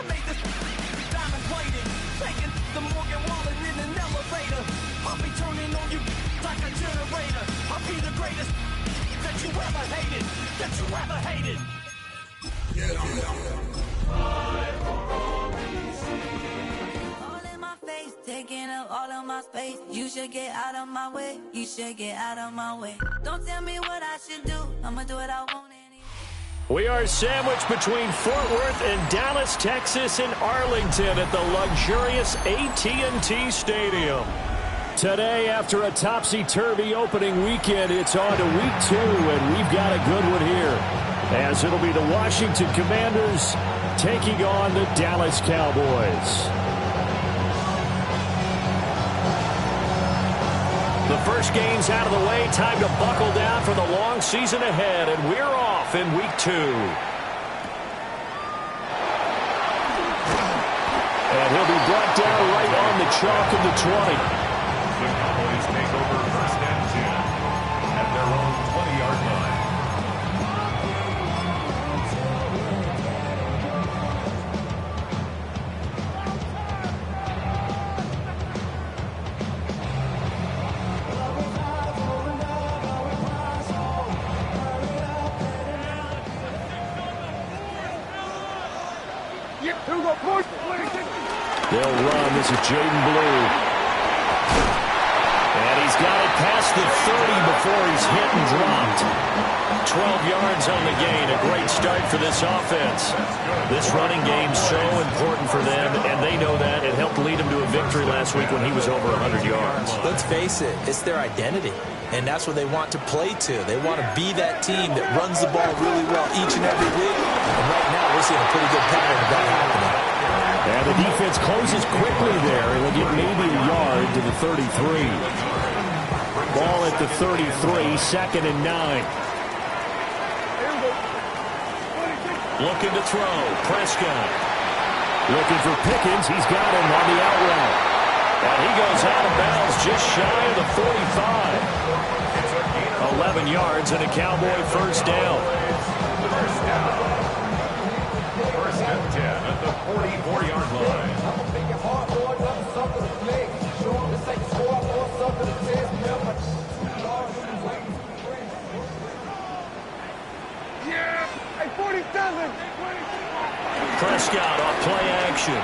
made this diamond plated, taking the Morgan Wallen in an elevator. I'll be turning on you like a generator. I'll be the greatest that you ever hated, that you ever hated. All in my face, taking up all of my space. You should get out of my way. You should get out of my way. Don't tell me what I should do. I'ma do what I want anyway. We are sandwiched between Fort Worth and Dallas, Texas, and Arlington at the luxurious AT&T Stadium. Today, after a topsy-turvy opening weekend, it's on to week 2, and we've got a good one here, as it'll be the Washington Commanders taking on the Dallas Cowboys. The first game's out of the way. Time to buckle down for the long season ahead, and we're off in week 2. And he'll be brought down right on the chalk of the 20. The Cowboys take over first and 10 at their own 20-yard line. They'll run. This is Jaden Blue. And he's got it past the 30 before he's hit and dropped. 12 yards on the gain. A great start for this offense. This running game's so important for them, and they know that. It helped lead them to a victory last week when he was over 100 yards. Let's face it, it's their identity, and that's what they want to play to. They want to be that team that runs the ball really well each and every week, and right now we're seeing a pretty good pattern of that happening. And the defense closes quickly there. It'll get maybe a yard to the 33. Ball at the 33, 2nd and 9. Looking to throw. Prescott. Looking for Pickens. He's got him on the out route. And he goes out of bounds just shy of the 45. 11 yards and a Cowboy first down. First and 10 at the 44-yard line. Prescott off play action.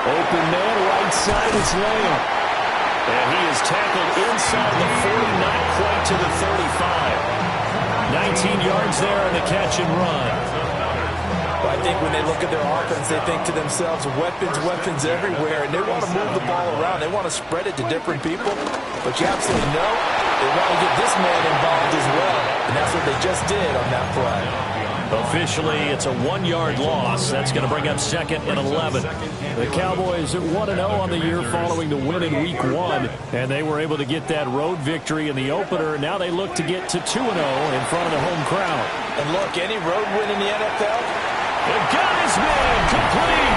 Open man, right side, it's Lamb. And he is tackled inside the 40, not quite to the 35. 19 yards there on the catch and run. Well, I think when they look at their offense, they think to themselves, weapons everywhere, and they want to move the ball around. They want to spread it to different people. But you absolutely know they want to get this man involved as well, and that's what they just did on that play. Officially, it's a 1-yard loss. That's going to bring up 2nd and 11. The Cowboys are 1-0 on the year following the win in Week 1, and they were able to get that road victory in the opener. Now they look to get to 2-0 in front of the home crowd. And look, any road win in the NFL, they've got his man complete.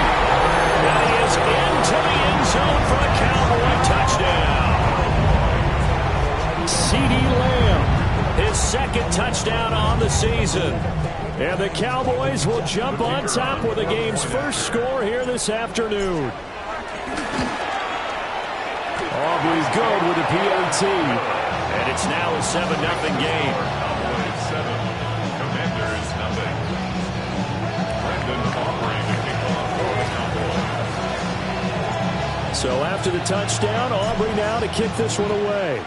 And he is into the end zone for a Cowboy touchdown. CeeDee Lamb, his 2nd touchdown on the season. And the Cowboys will jump on top with the game's first score here this afternoon. Aubrey's good with the PAT. And it's now a 7-0 game. Cowboys 7, Commanders nothing. Brendan Aubrey to kick off for the Cowboys. So after the touchdown, Aubrey now to kick this one away.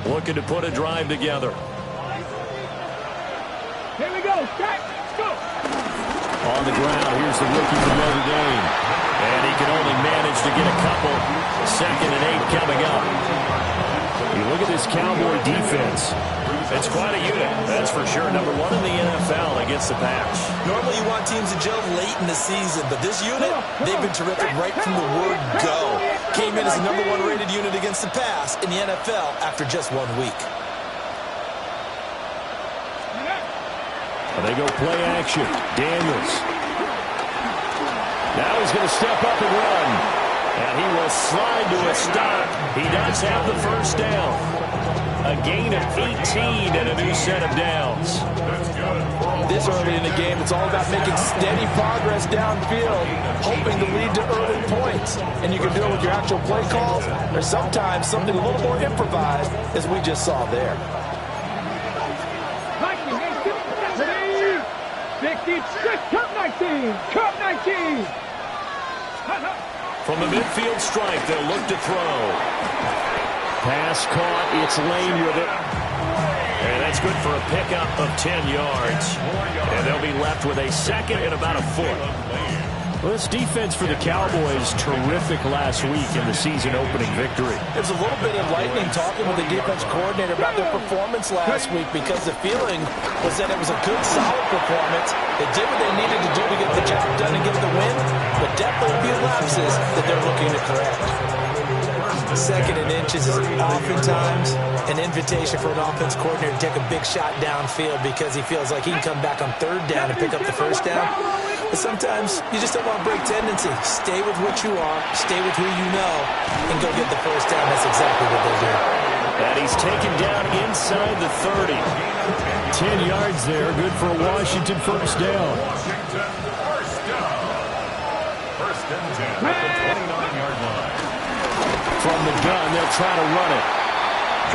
Looking to put a drive together. Here we go. Let's go. On the ground, here's the rookie from Notre Dame. And he can only manage to get a couple. 2nd and 8 coming up. You look at this Cowboy defense. It's quite a unit, that's for sure. Number 1 in the NFL against the pass. Normally you want teams to gel late in the season, but this unit, they've been terrific right from the word go. Came in as the number 1 rated unit against the pass in the NFL after just 1 week. And they go play action. Daniels. Now he's going to step up and run. And he will slide to a stop. He does have the first down. A gain of 18 and a new set of downs. This early in the game, it's all about making steady progress downfield, hoping to lead to early points. And you can do it with your actual play calls, or sometimes something a little more improvised, as we just saw there. Cup 19! Cup 19! From the midfield stripe, they'll look to throw. Pass caught. It's Lane with it. And that's good for a pickup of 10 yards. And they'll be left with a 2nd and about a foot. Well, this defense for the Cowboys, terrific last week in the season-opening victory. It's a little bit enlightening talking with the defense coordinator about their performance last week, because the feeling was that it was a good, solid performance. They did what they needed to do to get the job done and get the win, but definitely a few lapses that they're looking to correct. 2nd and inches is oftentimes an invitation for an offense coordinator to take a big shot downfield because he feels like he can come back on 3rd down and pick up the first down. But sometimes you just don't want to break tendency. Stay with what you are, stay with who you know, and go get the first down. That's exactly what they do. And he's taken down inside the 30. 10 yards there, good for a Washington first down. First and 10 at the 29-yard line. From the gun, they'll try to run it.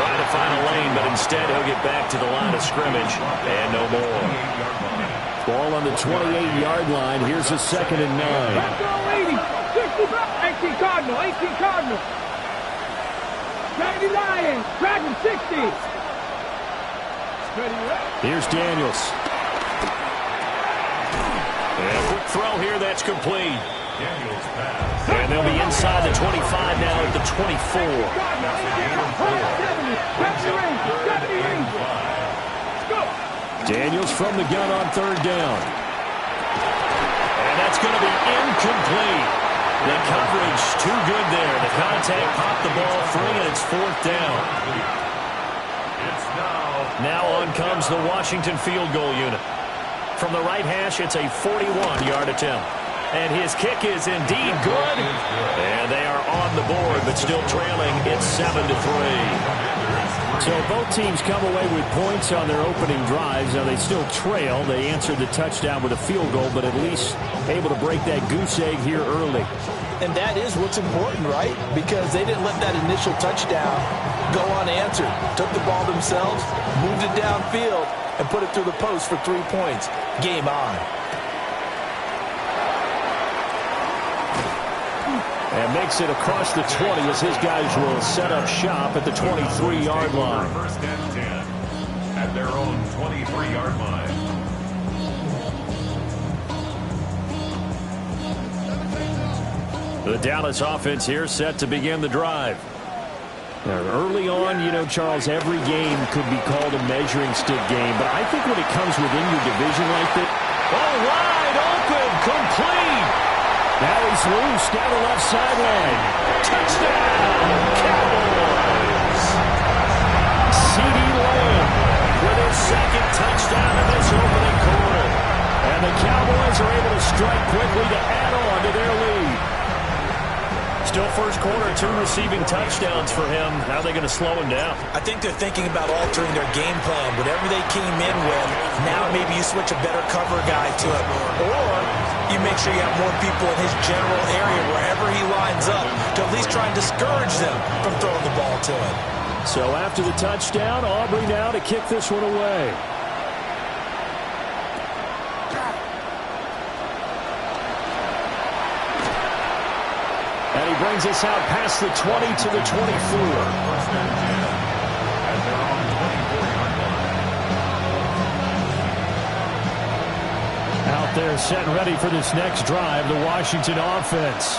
Trying to find a lane, but instead he'll get back to the line of scrimmage and no more. Ball on the 28-yard line. Here's a 2nd and 9. 18 Cardinal, 18 Cardinal. Draggy Lions, Dragon 60. Here's Daniels. And a quick throw here, that's complete. Daniels pass. And they'll be inside the 25 now at the 24. Daniels from the gun on 3rd down. And that's going to be incomplete. The coverage too good there. The contact popped the ball free, and it's 4th down. It's Now on comes the Washington field goal unit. From the right hash, it's a 41-yard attempt. And his kick is indeed good. And they are on the board, but still trailing. It's 7-3. So both teams come away with points on their opening drives. Now they still trail. They answered the touchdown with a field goal, but at least able to break that goose egg here early. And that is what's important, right? Because they didn't let that initial touchdown go unanswered. Took the ball themselves, moved it downfield, and put it through the post for 3 points. Game on. And makes it across the 20 as his guys will set up shop at the 23-yard line. First and 10 at their own 23-yard line. The Dallas offense here set to begin the drive. Now, early on, you know, Charles, every game could be called a measuring stick game, but I think when it comes within your division like that, oh, wide open, complete. Now he's loose down the left sideline. Touchdown, Cowboys. C.D. Lamb with his second touchdown in this opening quarter. And the Cowboys are able to strike quickly to add on to their lead. Still first quarter, 2 receiving touchdowns for him. How are they going to slow him down? I think they're thinking about altering their game plan. Whatever they came in with, now maybe you switch a better cover guy to it. Or you make sure you have more people in his general area wherever he lines up to at least try and discourage them from throwing the ball to him. So after the touchdown, Aubrey now to kick this one away. And he brings us out past the 20 to the 24. First and 10 at their own 24-yard line. Out They're set and ready for this next drive, the Washington offense.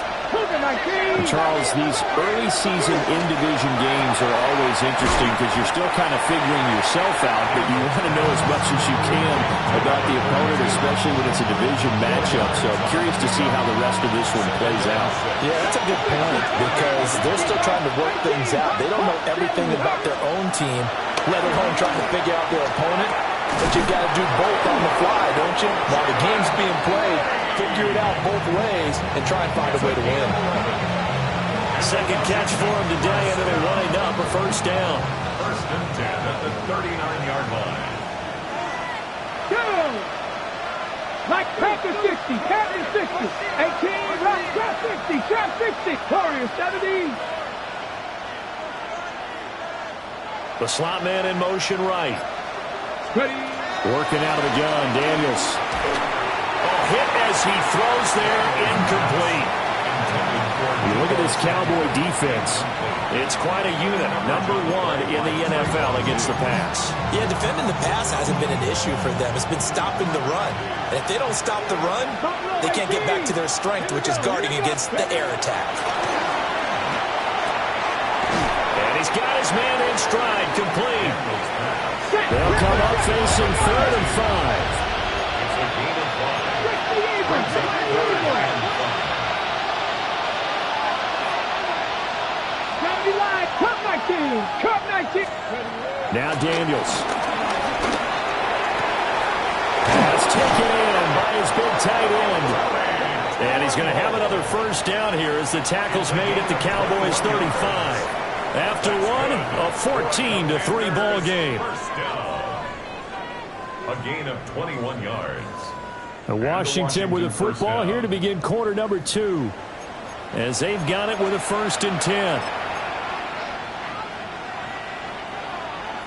Charles, these early season in-division games are always interesting because you're still kind of figuring yourself out, but you want to know as much as you can about the opponent, especially when it's a division matchup. So I'm curious to see how the rest of this one plays out. Yeah, that's a good point because they're still trying to work things out. They don't know everything about their own team, let alone trying to figure out their opponent. But you got to do both on the fly, don't you? While the game's being played, figure it out both ways and try and find a way to win. Second catch for him today, and it'll wind up a first down. First and 10 at the 39-yard line. Go! Like Packer 60, Packer 60, 18, right, trap 60, trap 60, Warriors 70. The slot man in motion right. Ready. Working out of the gun, Daniels. Hit as he throws there, incomplete. You look at this Cowboy defense. It's quite a unit. Number 1 in the NFL against the pass. Yeah, defending the pass hasn't been an issue for them. It's been stopping the run. And if they don't stop the run, they can't get back to their strength, which is guarding against the air attack. And he's got his man in stride, complete. They'll come up facing 3rd and 5. Cup 19. Now Daniels. That's taken in by his big tight end. And he's going to have another first down here as the tackle's made at the Cowboys' 35. After one, a 14-3 ball game. First down. A gain of 21 yards. And Washington with the football here to begin quarter number 2. As they've got it with a 1st and 10.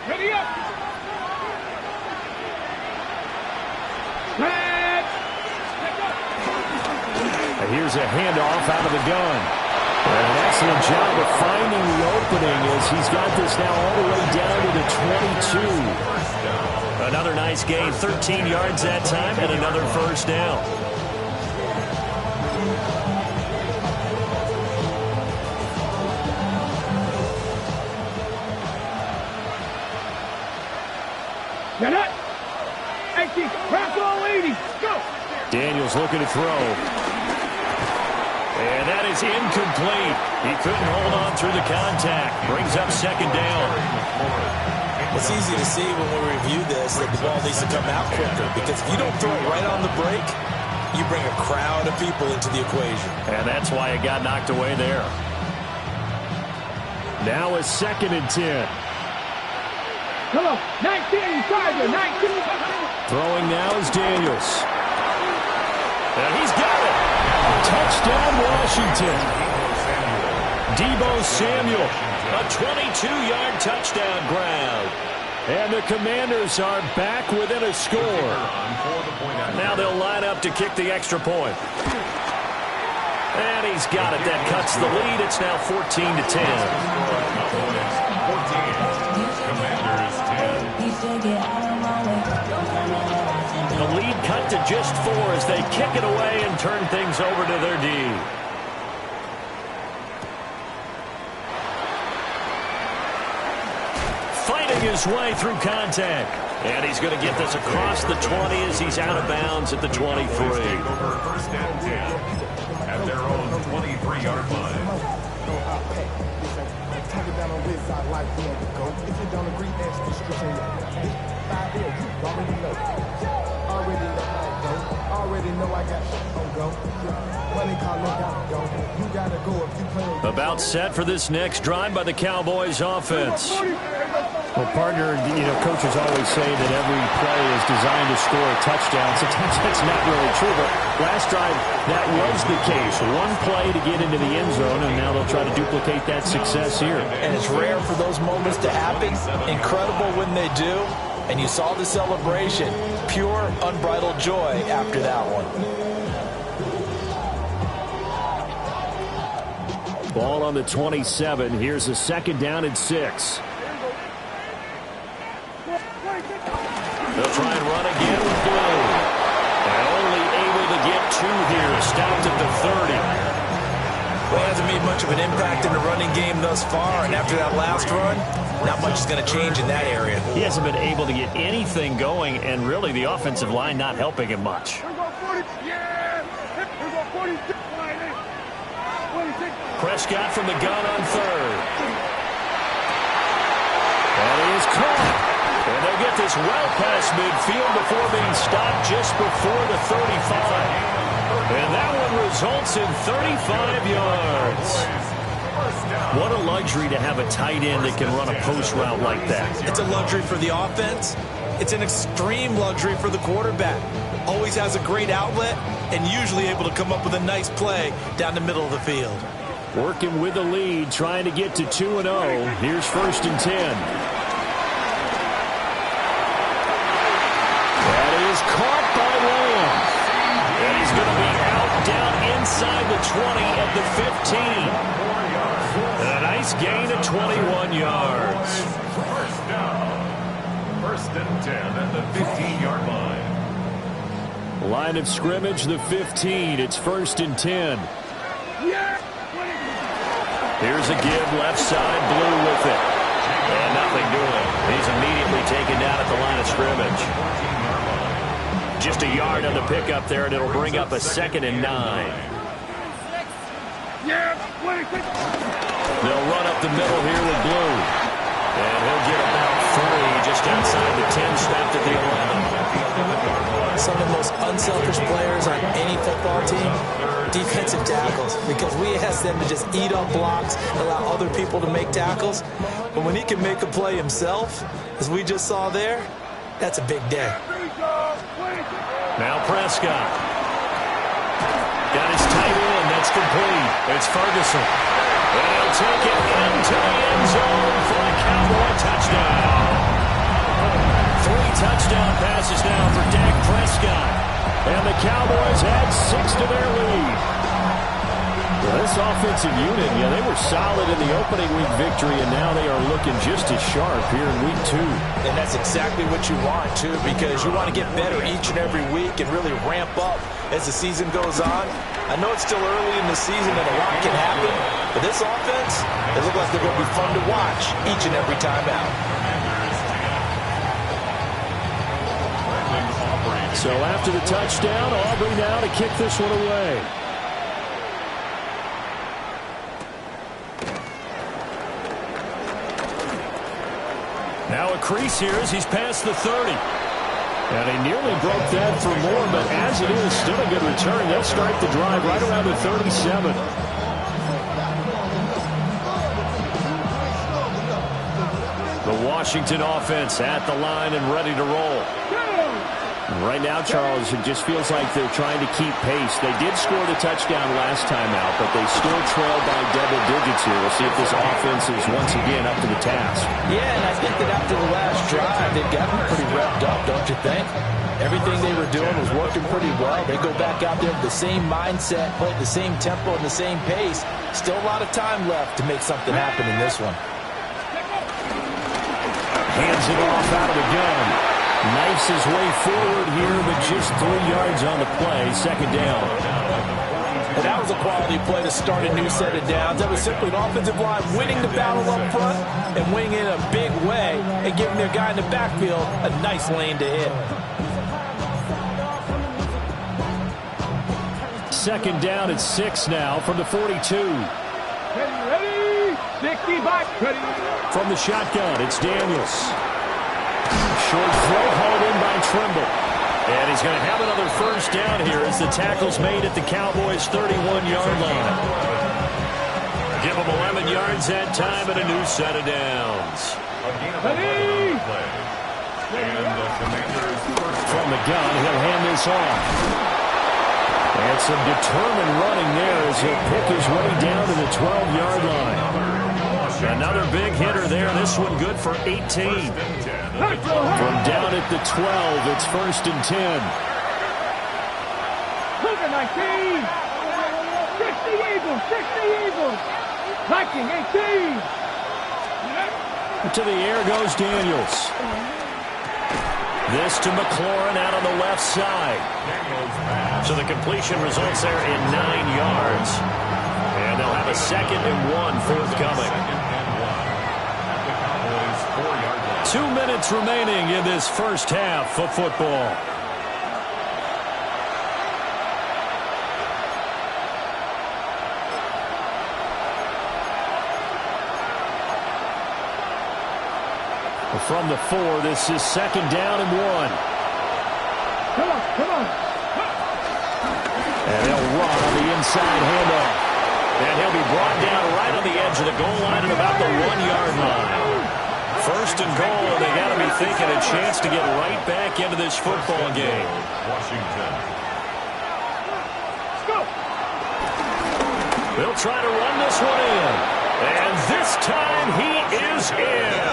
Ready up. And here's a handoff out of the gun. And an excellent job of finding the opening as he's got this now all the way down to the 22. Another nice gain, 13 yards that time, and another first down. Get it. 18, crack all 80. Go. Daniels looking to throw. And that is incomplete. He couldn't hold on through the contact. Brings up second down. It's easy to see when we review this that the ball needs to come out quicker because if you don't throw it right on the break, you bring a crowd of people into the equation. And that's why it got knocked away there. Now a 2nd and 10. Come on, 19, Tiger, 19. Throwing now is Daniels. And he's got it. Touchdown, Washington. Deebo Samuel, a 22-yard touchdown grab. And the Commanders are back within a score. Now they'll line up to kick the extra point. And he's got it. That cuts the lead. It's now 14-10. The lead cut to just 4 as they kick it away and turn things over to their D. Fighting his way through contact. And he's going to get this across the 20 as he's out of bounds at the 23. First and 10 at their own 23-yard line. About set for this next drive by the Cowboys offense. Well, partner, coaches always say that every play is designed to score a touchdown. Sometimes that's not really true, but last drive, that was the case. One play to get into the end zone, and now they'll try to duplicate that success here. And it's rare for those moments to happen. Incredible when they do. And you saw the celebration. Pure, unbridled joy after that one. Ball on the 27. Here's a 2nd down and 6. They'll try and run again with Blue. And only here, stopped at the 30. Well, he hasn't made much of an impact in the running game thus far, and after that last run, not much is going to change in that area. He hasn't been able to get anything going, and really the offensive line not helping him much. Prescott from the gun on third. And he is caught. And they'll get this well past midfield before being stopped just before the 35. And that one results in 35 yards. What a luxury to have a tight end that can run a post route like that. It's a luxury for the offense. It's an extreme luxury for the quarterback. Always has a great outlet and usually able to come up with a nice play down the middle of the field. Working with the lead, trying to get to 2-0. Here's 1st and 10. That is caught by Lamb. And he's going to be out down inside the 20 at the 15. And a nice gain of 21 yards. First down. 1st and 10 at the 15-yard line. Line of scrimmage, the 15. It's 1st and 10. Here's a give, left side, Blue with it. And nothing doing. He's immediately taken down at the line of scrimmage. Just a yard on the pickup there, and it'll bring up a 2nd and 9. They'll run up the middle here with Blue. And he'll get about 3 just outside the 10, stopped at the 11. Some of the most unselfish players on any football team, defensive tackles, because we ask them to just eat up blocks, allow other people to make tackles. But when he can make a play himself, as we just saw there, that's a big day. Now Prescott. Got his tight end. That's complete. It's Ferguson. And he'll take it into the end zone for a Cowboy touchdown. 3 touchdown passes now for Dak Prescott. And the Cowboys add 6 to their lead. Well, this offensive unit, they were solid in the opening week victory, and now they are looking just as sharp here in week 2. And that's exactly what you want, too, because you want to get better each and every week and really ramp up as the season goes on. I know it's still early in the season and a lot can happen, but this offense, they look like they're going to be fun to watch each and every time out. So after the touchdown, Aubrey now to kick this one away. Now a crease here as he's past the 30. And he nearly broke that for more, but as it is, still a good return. They'll start the drive right around the 37. The Washington offense at the line and ready to roll. Right now, Charles, it just feels like they're trying to keep pace. They did score the touchdown last time out, but they still trail by double digits here. We'll see if this offense is once again up to the task. Yeah, and I think that after the last drive, they've gotten pretty revved up, don't you think? Everything they were doing was working pretty well. They go back out there with the same mindset, play at the same tempo and the same pace. Still a lot of time left to make something happen in this one. Hands it off out of the gun. Knifes his way forward here, but just 3 yards on the play. 2nd down. And that was a quality play to start a new set of downs. That was simply an offensive line winning the battle up front and winning it in a big way and giving their guy in the backfield a nice lane to hit. 2nd down at 6 now from the 42. Ready? 60 back. Ready. From the shotgun, it's Daniels. Short throw hauled in by Trimble. And he's going to have another 1st down here as the tackle's made at the Cowboys' 31-yard line. Give them 11 yards that time and a new set of downs. From the gun, he'll hand this off. And some determined running there as he'll pick his way down to the 12-yard line. Another big hitter there. This one good for 18. From down at the 12, it's 1st and 10. 19. 60 Eagles. 60 Eagles. Viking 18. To the air goes Daniels. This to McLaurin out on the left side. So the completion results there in 9 yards. And they'll have a 2nd and 1 forthcoming. 2 minutes remaining in this first half of football. From the 4, this is 2nd down and 1. Come on. And they'll run on the inside handoff. And he'll be brought down right on the edge of the goal line at about the 1-yard line. 1st and goal, and they got to be thinking a chance to get right back into this football game. Washington. They'll try to run this one in. And this time he is in.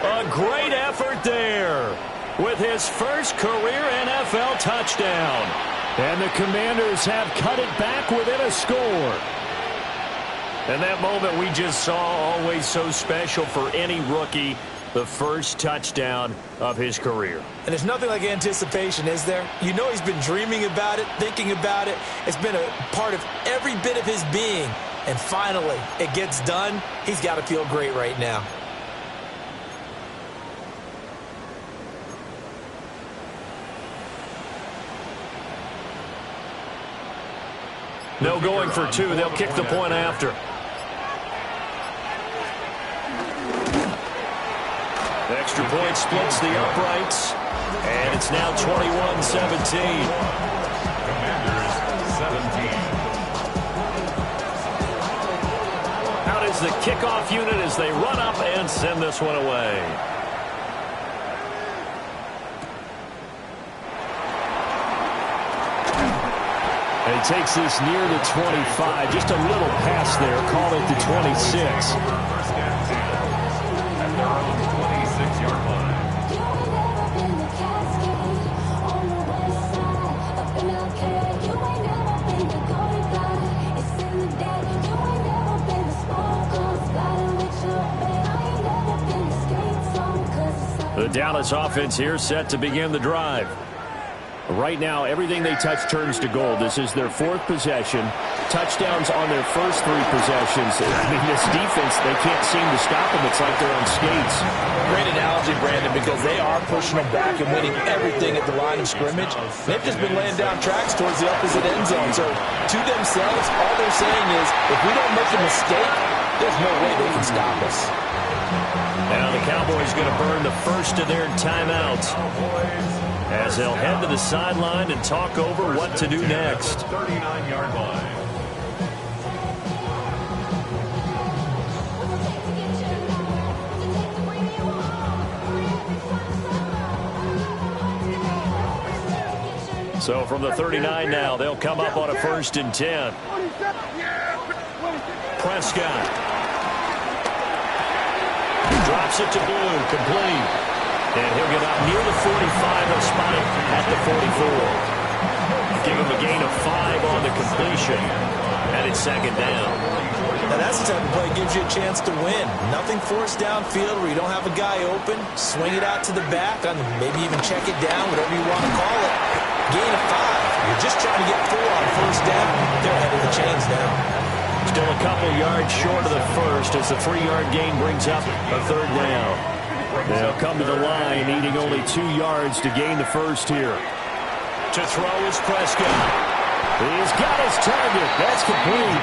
A great effort there with his first career NFL touchdown. And the Commanders have cut it back within a score. And that moment we just saw, always so special for any rookie, the first touchdown of his career. And there's nothing like anticipation, is there? You know he's been dreaming about it, thinking about it. It's been a part of every bit of his being. And finally, it gets done. He's got to feel great right now. No going for 2. They'll kick the point after. The extra point splits the uprights. And it's now 21-17. Commanders 17. Out is the kickoff unit as they run up and send this one away. And he takes this near the 25. Just a little pass there. Call it the 26. First and 10 at their own 26-yard line. The Dallas offense here set to begin the drive. Right now, everything they touch turns to gold. This is their 4th possession. Touchdowns on their first 3 possessions. I mean, this defense, they can't seem to stop them. It's like they're on skates. Great analogy, Brandon, because they are pushing them back and winning everything at the line of scrimmage. They've just been laying down tracks towards the opposite end zone. So, to themselves, all they're saying is, if we don't make a mistake, there's no way they can stop us. Now the Cowboys going to burn the first of their timeouts as they'll head to the sideline and talk over what to do next. 39-yard line. So from the 39 now, they'll come up on a 1st and 10. Prescott drops it to Blue, complete. And he'll get up near the 45. They'll spot it at the 44. Give him a gain of 5 on the completion. And it's 2nd down. Now that's the type of play that gives you a chance to win. Nothing forced downfield where you don't have a guy open. Swing it out to the back, and maybe even check it down, whatever you want to call it. Gain of 5. You're just trying to get 4 on 1st down. They're ahead of the chains now. Still a couple yards short of the first as the 3-yard gain brings up a 3rd down. They'll come to the line, needing only 2 yards to gain the first here. To throw is Prescott. He's got his target. That's complete.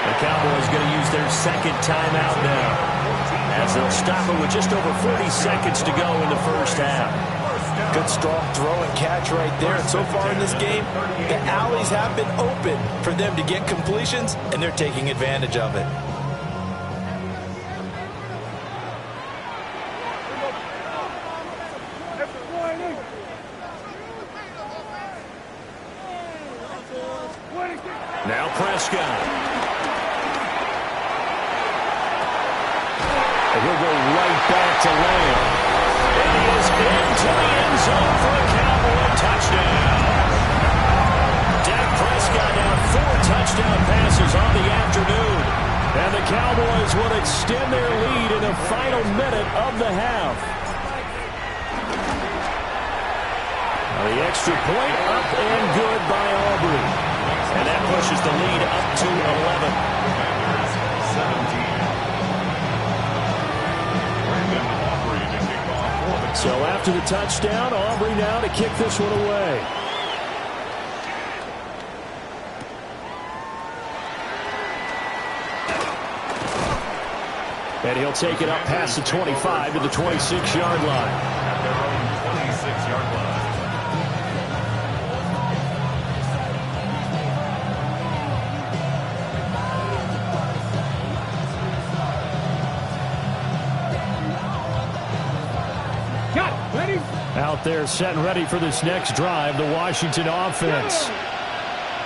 The Cowboys going to use their 2nd timeout now, as they'll stop it with just over 40 seconds to go in the first half. Good strong throw and catch right there. And so far in this game, the alleys have been open for them to get completions, and they're taking advantage of it. Now Prescott. And he'll go right back to Lamb. And he is into the end zone for a Cowboy touchdown. Dak Prescott now 4 touchdown passes on the afternoon. And the Cowboys will extend their lead in the final minute of the half. The extra point up and good by Aubrey. And that pushes the lead up to 11. Commanders 17. Brandon Aubrey to kick off for the... So after the touchdown, Aubrey now to kick this one away. And he'll take it up past the 25 to the 26-yard line. At their own 26-yard line. Got it. Ready? Out there set and ready for this next drive, the Washington offense.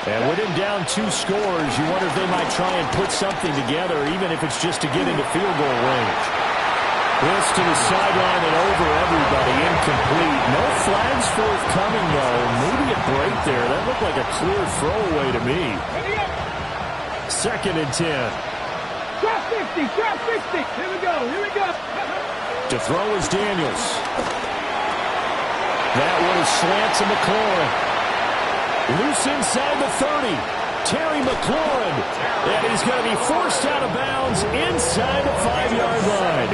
And with him down 2 scores, you wonder if they might try and put something together, even if it's just to get into field goal range. This to the sideline and over everybody, incomplete. No flags forthcoming, though. Maybe a break there. That looked like a clear throwaway to me. Ready up. 2nd and 10. Trap 50. Trap 50. Here we go. Here we go. To throw is Daniels. That one is slant to McLaurin. Loose inside the 30. Terry McLaurin. And he's going to be forced out of bounds inside the 5-yard line.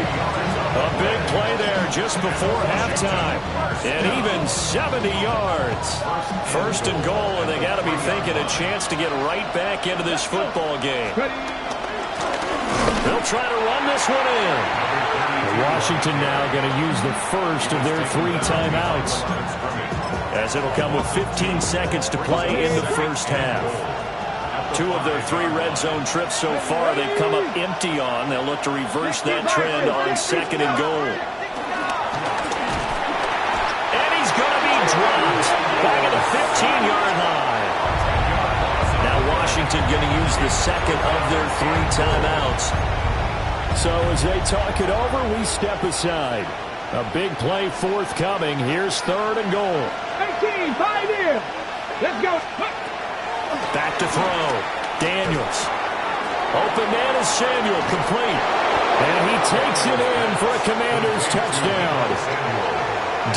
A big play there just before halftime. And even 70 yards. 1st and goal, and they got to be thinking a chance to get right back into this football game. They'll try to run this one in. Washington now going to use the first of their 3 timeouts, as it'll come with 15 seconds to play in the first half. 2 of their 3 red zone trips so far they've come up empty on. They'll look to reverse that trend on 2nd and goal. And he's going to be dropped back at the 15-yard line. Now Washington going to use the 2nd of their 3 timeouts. So as they talk it over, we step aside. A big play forthcoming. Here's 3rd and goal. 18, 5 in. Let's go. Back to throw. Daniels. Open man is Samuel, complete. And he takes it in for a Commanders touchdown.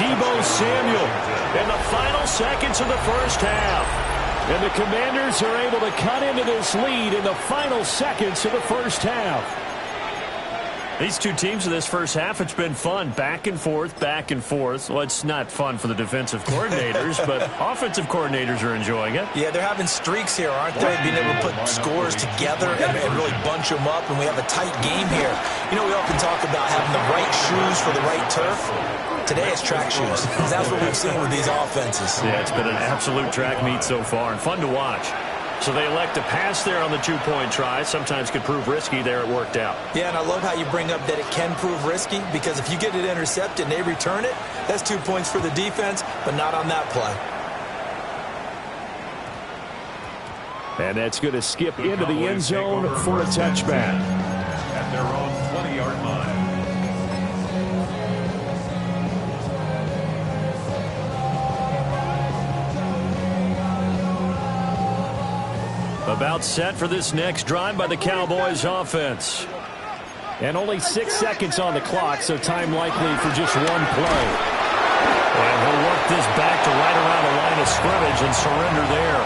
Deebo Samuel in the final seconds of the first half. And the Commanders are able to cut into this lead in the final seconds of the first half. These 2 teams in this first half, it's been fun. Back and forth, back and forth. Well, it's not fun for the defensive coordinators, but offensive coordinators are enjoying it. Yeah, they're having streaks here, aren't they? Being able to put scores together and really bunch them up, and we have a tight game here. You know, we often talk about having the right shoes for the right turf. Today it's track shoes. That's what we've seen with these offenses. Yeah, it's been an absolute track meet so far, and fun to watch. So they elect to pass there on the 2-point try. Sometimes could prove risky. There it worked out. Yeah, and I love how you bring up that it can prove risky, because if you get it intercepted and they return it, that's 2 points for the defense, but not on that play. And that's going to skip into the end zone for a touchback. At their own 20-yard line. About set for this next drive by the Cowboys offense. And only 6 seconds on the clock, so time likely for just 1 play. And he'll work this back to right around the line of scrimmage and surrender there.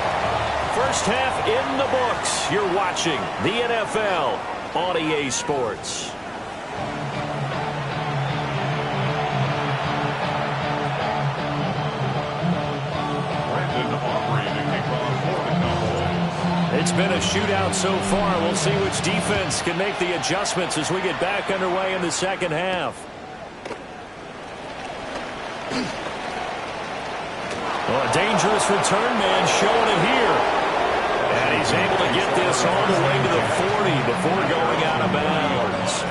First half in the books. You're watching the NFL on EA Sports. It's been a shootout so far. We'll see which defense can make the adjustments as we get back underway in the second half. Well, a dangerous return man showing it here. And he's able to get this all the way to the 40 before going out of bounds.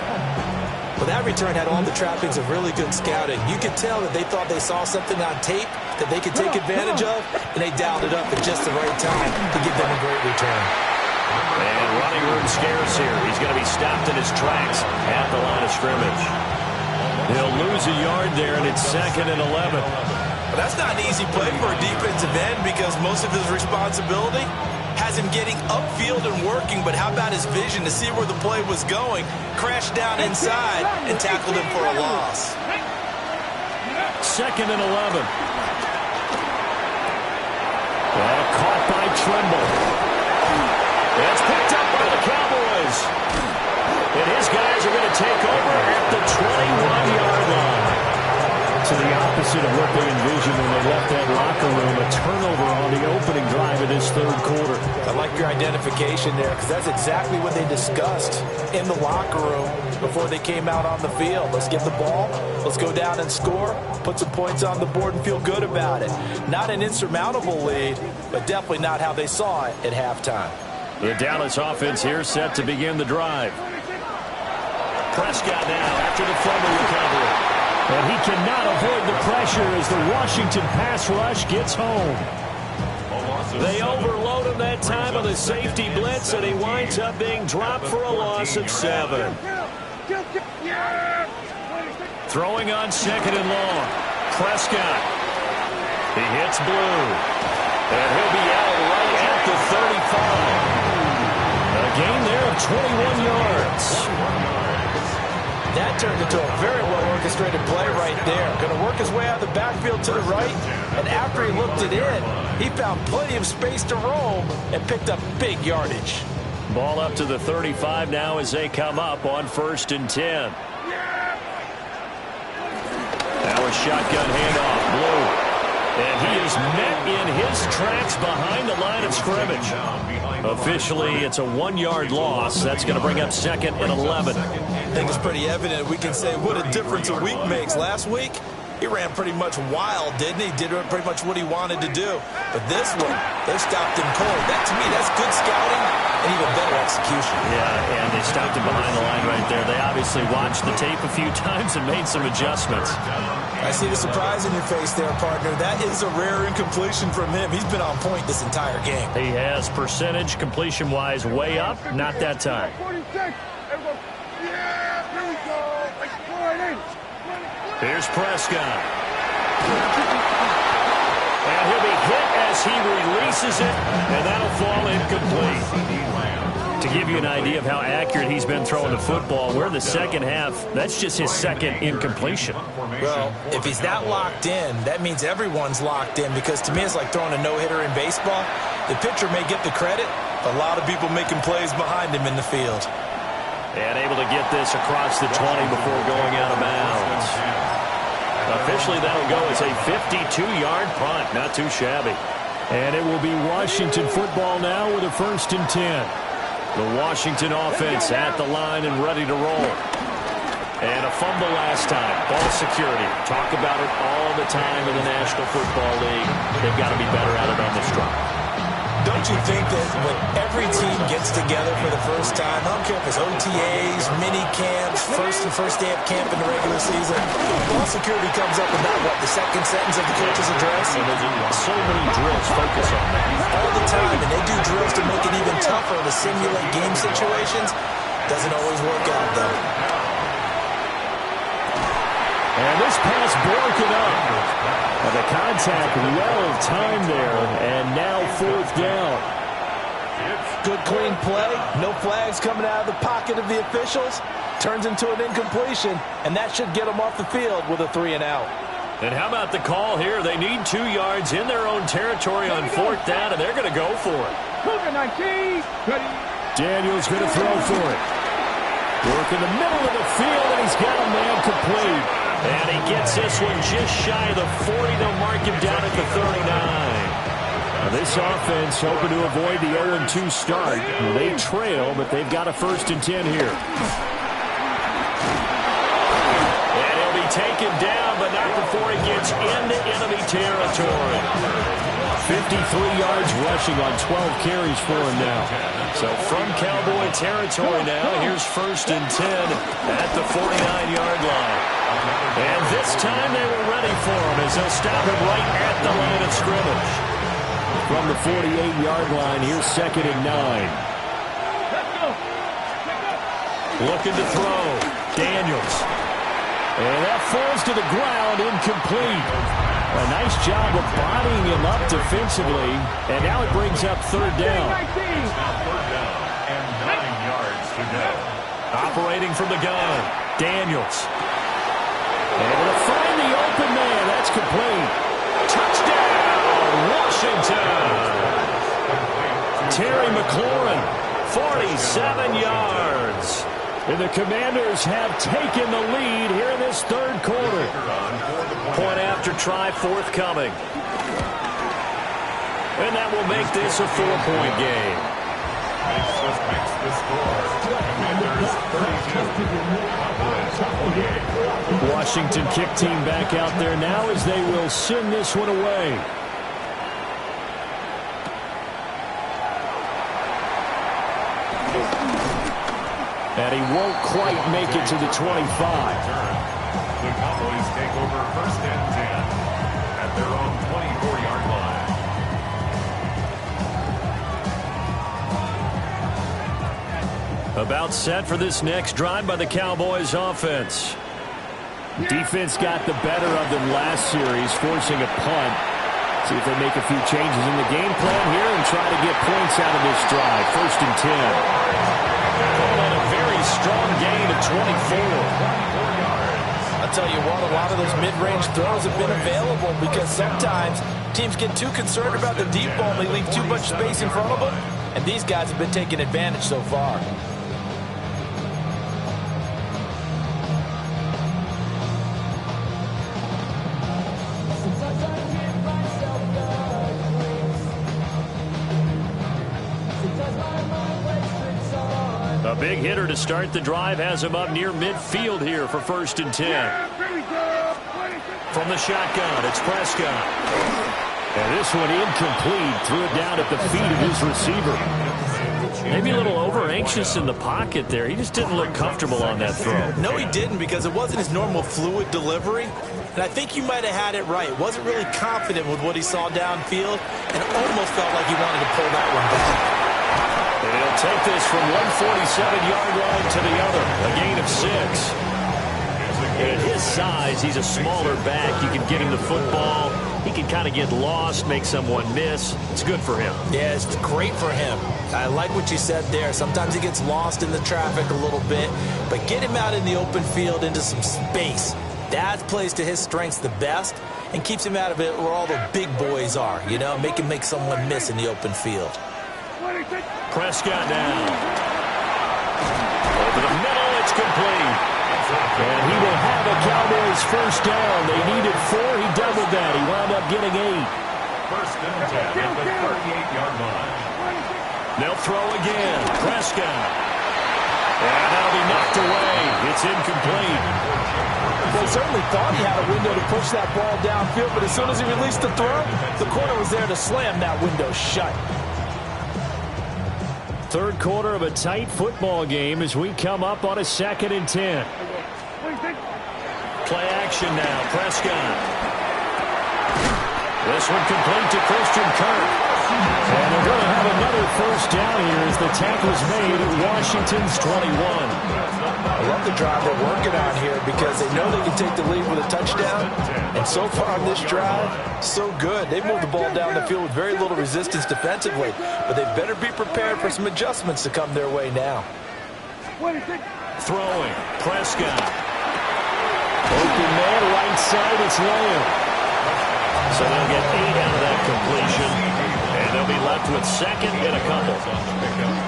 Well, that return had all the trappings of really good scouting. You could tell that they thought they saw something on tape that they could take advantage of, and they dialed it up at just the right time to give them a great return. And running room scarce here. He's going to be stopped in his tracks at the line of scrimmage. He'll lose a yard there, and it's 2nd and 11. Well, that's not an easy play for a defensive end, because most of his responsibility has him getting upfield and working, but how about his vision to see where the play was going, crashed down inside, and tackled him for a loss. 2nd and 11. And caught by Trimble. It's picked up by the Cowboys. And his guys are going to take over at the 21-yard line. To the opposite of what they envisioned when they left that locker room. A turnover on the opening drive of this third quarter. I like your identification there because that's exactly what they discussed in the locker room before they came out on the field. Let's get the ball. Let's go down and score. Put some points on the board and feel good about it. Not an insurmountable lead, but definitely not how they saw it at halftime. The Dallas offense here set to begin the drive. Prescott now after the fumble recovery. And he cannot avoid the pressure as the Washington pass rush gets home. They overload him that time on the safety blitz, and he winds up being dropped for a loss of 7. Throwing on second and long. Prescott. He hits Blue. And he'll be out right at the 35. A gain there of 21 yards. That turned into a very well-orchestrated play right there. Going to work his way out of the backfield to the right, and after he looked it in, he found plenty of space to roam and picked up big yardage. Ball up to the 35 now as they come up on 1st and 10. Now a shotgun handoff. Blue. And he is met in his tracks behind the line of scrimmage. Officially, it's a 1-yard loss. That's going to bring up 2nd and 11. I think it's pretty evident. We can say what a difference a week makes. Last week, he ran pretty much wild, didn't he? Did pretty much what he wanted to do. But this one, they stopped him cold. That, to me, that's good scouting and even better execution. Yeah, and they stopped him behind the line right there. They obviously watched the tape a few times and made some adjustments. I see the surprise in your face there, partner. That is a rare incompletion from him. He's been on point this entire game. He has percentage completion-wise way up. Not that time. Here's Prescott. And he'll be hit as he releases it, and that'll fall incomplete. To give you an idea of how accurate he's been throwing the football, we're in the second half. That's just his second incompletion. Well, if he's that locked in, that means everyone's locked in, because to me it's like throwing a no-hitter in baseball. The pitcher may get the credit, a lot of people making plays behind him in the field. And able to get this across the 20 before going out of bounds. Officially, that'll go as a 52-yard punt. Not too shabby. And it will be Washington football now with a 1st and 10. The Washington offense at the line and ready to roll. And a fumble last time. Ball security. Talk about it all the time in the National Football League. They've got to be better at it on this drive. Don't you think that when every team gets together for the first time, I don't care if it's OTAs, mini camps, first day of camp in the regular season, ball security comes up about what, the second sentence of the coach's address? So many drills focus on that. All the time, and they do drills to make it even tougher to simulate game situations. Doesn't always work out, though. And this pass broken up. And the contact well-timed there, and now 4th down. Good clean play. No flags coming out of the pocket of the officials. Turns into an incompletion, and that should get them off the field with a 3-and-out. And how about the call here? They need 2 yards in their own territory on 4th down, and they're going to go for it. Daniels going to throw for it. Work in the middle of the field, and he's got a man complete. And he gets this one just shy of the 40. They'll mark him down at the 39. Now this offense hoping to avoid the 0-2 start. They trail, but they've got a 1st and 10 here. And he'll be taken down, but not before he gets into enemy territory. 53 yards rushing on 12 carries for him now. So from Cowboy territory now, here's 1st and 10 at the 49-yard line. And this time they were ready for him as they'll stop him right at the line of scrimmage. From the 48-yard line, here's 2nd and 9. Looking to throw. Daniels. And that falls to the ground, incomplete. A nice job of bodying him up defensively. And now it brings up 3rd down. And 9 yards to go. Operating from the gun. Daniels. Able to find the open man. That's complete. Touchdown, Washington. Washington. Terry McLaurin, 47 yards. And the Commanders have taken the lead here in this third quarter. Point after try forthcoming. And that will make this a 4-point game. Makes the score. Commanders 32. Washington kick team back out there now as they will send this one away. And he won't quite make it to the 25. The Cowboys take over 1st and 10 at their own 24-yard line. About set for this next drive by the Cowboys offense. Defense got the better of them last series, forcing a punt. See if they make a few changes in the game plan here and try to get points out of this drive. 1st and 10. And a very strong gain of 24. I'll tell you what, a lot of those mid-range throws have been available because sometimes teams get too concerned about the deep ball and they leave too much space in front of them. And these guys have been taking advantage so far. A big hitter to start the drive has him up near midfield here for 1st and 10. From the shotgun, it's Prescott. And this one incomplete. Threw it down at the feet of his receiver. Maybe a little over-anxious in the pocket there. He just didn't look comfortable on that throw. No, he didn't, because it wasn't his normal fluid delivery. And I think you might have had it right. Wasn't really confident with what he saw downfield, and it almost felt like he wanted to pull that one back. And he'll take this from 147-yard line to the other. A gain of 6. And at his size, he's a smaller back. You can get him the football. He can kind of get lost, make someone miss. It's good for him. Yeah, it's great for him. I like what you said there. Sometimes he gets lost in the traffic a little bit, but get him out in the open field into some space. That plays to his strengths the best and keeps him out of it where all the big boys are, you know, make him make someone miss in the open field. Prescott down. Over the middle, it's complete. And he will have a Cowboys 1st down. They needed 4. He doubled that. He wound up getting 8. 1st and 10 at the 38-yard line. They'll throw again. Prescott. And that'll be knocked away. It's incomplete. They certainly thought he had a window to push that ball downfield, but as soon as he released the throw, the corner was there to slam that window shut. Third quarter of a tight football game as we come up on a 2nd and 10. Play action now. Prescott. This one complete to Christian Kirk. And they're going to have another 1st down here as the tackle's made at Washington's 21. I love the drive they're working on here because they know they can take the lead with a touchdown. And so far on this drive, so good. They've moved the ball down the field with very little resistance defensively. But they better be prepared for some adjustments to come their way now. Throwing. Prescott. Open man, right side, it's Lamb. So they'll get 8 out of that completion. And they'll be left with 2nd and a couple.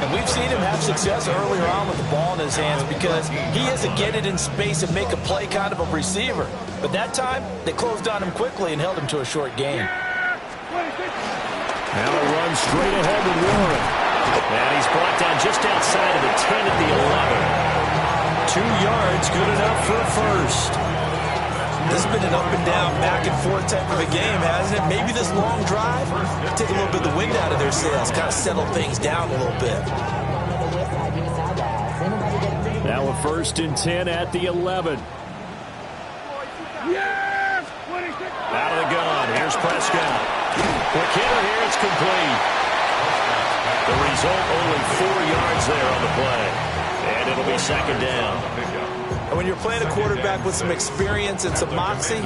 And we've seen him have success earlier on with the ball in his hands because he has to get it in space and make a play kind of a receiver. But that time, they closed on him quickly and held him to a short gain. Now a run straight ahead with Warren. And he's brought down just outside of the 10 at the 11. 2 yards, good enough for a 1st. This has been an up and down, back and forth type of a game, hasn't it? Maybe this long drive take a little bit of the wind out of their sails, kind of settle things down a little bit. Now a 1st and 10 at the 11. Out of the gun, here's Prescott. Quick hitter here, it's complete. The result, only 4 yards there on the play. And it'll be 2nd down. And when you're playing a quarterback with some experience and some moxie,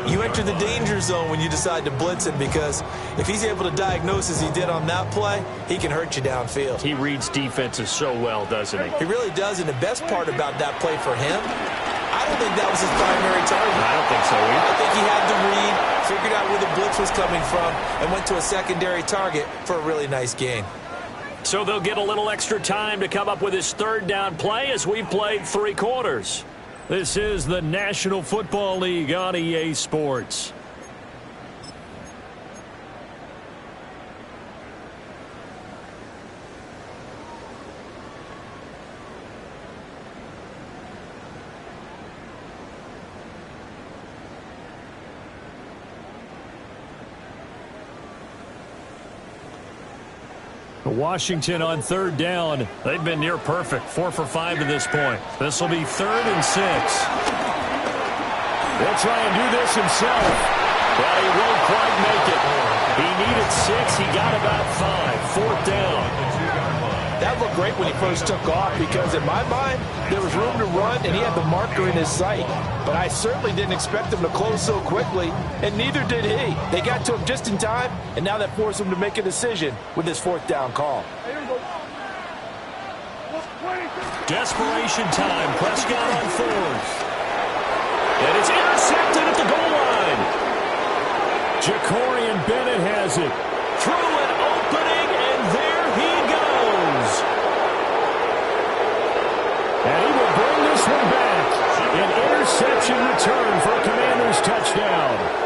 you enter the danger zone when you decide to blitz him because if he's able to diagnose as he did on that play, he can hurt you downfield. He reads defenses so well, doesn't he? He really does, and the best part about that play for him, I don't think that was his primary target. I don't think so either. I think he had the read, figured out where the blitz was coming from, and went to a secondary target for a really nice gain. So they'll get a little extra time to come up with his third down play as we've played 3 quarters. This is the National Football League on EA Sports. Washington on third down. They've been near perfect. 4 for 5 to this point. This will be 3rd and 6. He'll try and do this himself. But he won't quite make it. He needed 6. He got about 5. 4th down. That looked great when he first took off because in my mind, there was room to run and he had the marker in his sight. But I certainly didn't expect him to close so quickly, and neither did he. They got to him just in time, and now that forced him to make a decision with his 4th down call. Desperation time. Prescott on 4th. And it's intercepted at the goal line. Jacorian Bennett has it. Through an opening, and there he goes. And he will bring this one back. An interception return for a Commanders touchdown.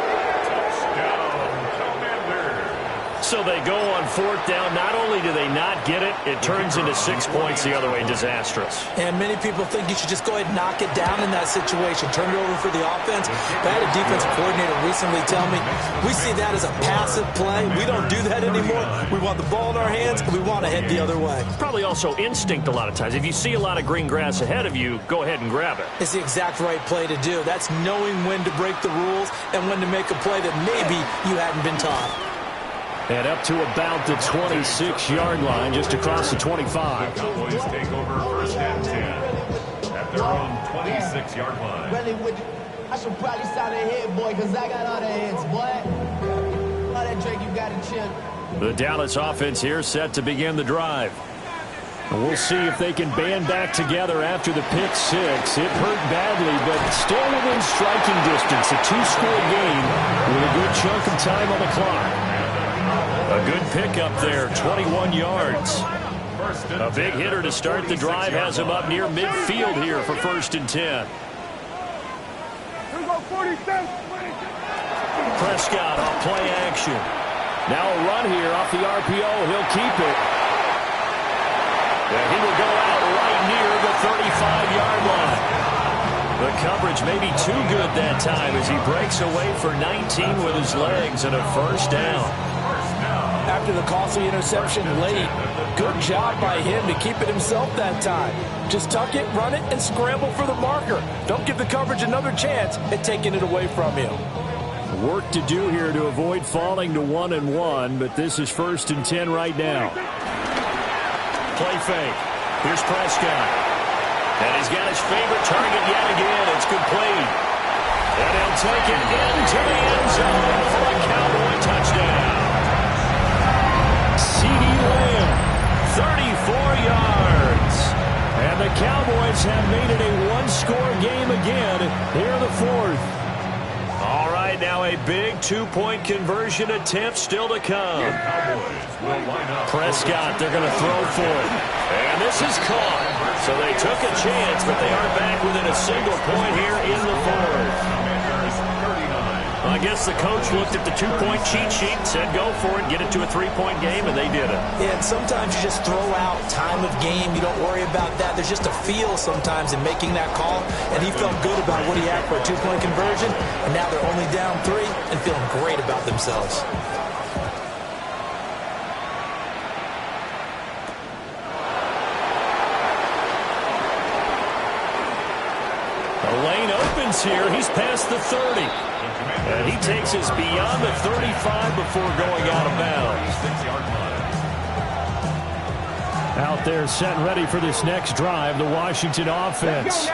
So they go on 4th down. Not only do they not get it, it turns into 6 points the other way. Disastrous. And many people think you should just go ahead and knock it down in that situation. Turn it over for the offense. But I had a defensive coordinator recently tell me, we see that as a passive play. We don't do that anymore. We want the ball in our hands, and we want to head the other way. Probably also instinct a lot of times. If you see a lot of green grass ahead of you, go ahead and grab it. It's the exact right play to do. That's knowing when to break the rules and when to make a play that maybe you hadn't been taught. And up to about the 26-yard line, just across the 25. The Cowboys take over 1st and 10 at their own 26-yard line. Really, I should probably sound a hit, boy, because I got all the hits, boy. All that Drake, you got to chill. The Dallas offense here set to begin the drive. And we'll see if they can band back together after the pick 6. It hurt badly, but still within striking distance. A 2-score game with a good chunk of time on the clock. A good pickup there, 21 yards. A big hitter to start the drive has him up near midfield here for 1st and 10. Prescott off play action. Now a run here off the RPO. He'll keep it. And he will go out right near the 35-yard line. The coverage may be too good that time as he breaks away for 19 with his legs and a 1st down. After the costly interception late, good job by him to keep it himself that time. Just tuck it, run it, and scramble for the marker. Don't give the coverage another chance at taking it away from him. Work to do here to avoid falling to 1-1, but this is 1st and 10 right now. Play fake. Here's Prescott. And he's got his favorite target yet again. It's complete. And he'll take it into the end zone for a Cowboy touchdown. CeeDee Lamb, 34 yards. And the Cowboys have made it a 1-score game again here in the 4th. All right, now a big 2-point conversion attempt still to come. Prescott, they're going to throw for it. And this is caught. So they took a chance, but they are back within a single point here in the 4th. I guess the coach looked at the 2-point cheat sheet, said go for it, get it to a 3-point game, and they did it. Yeah, and sometimes you just throw out time of game. You don't worry about that. There's just a feel sometimes in making that call, and he felt good about what he had for a 2-point conversion, and now they're only down 3 and feeling great about themselves. The lane opens here. He's past the 30. And he takes us beyond the 35 before going out of bounds. Out there set and ready for this next drive, the Washington offense.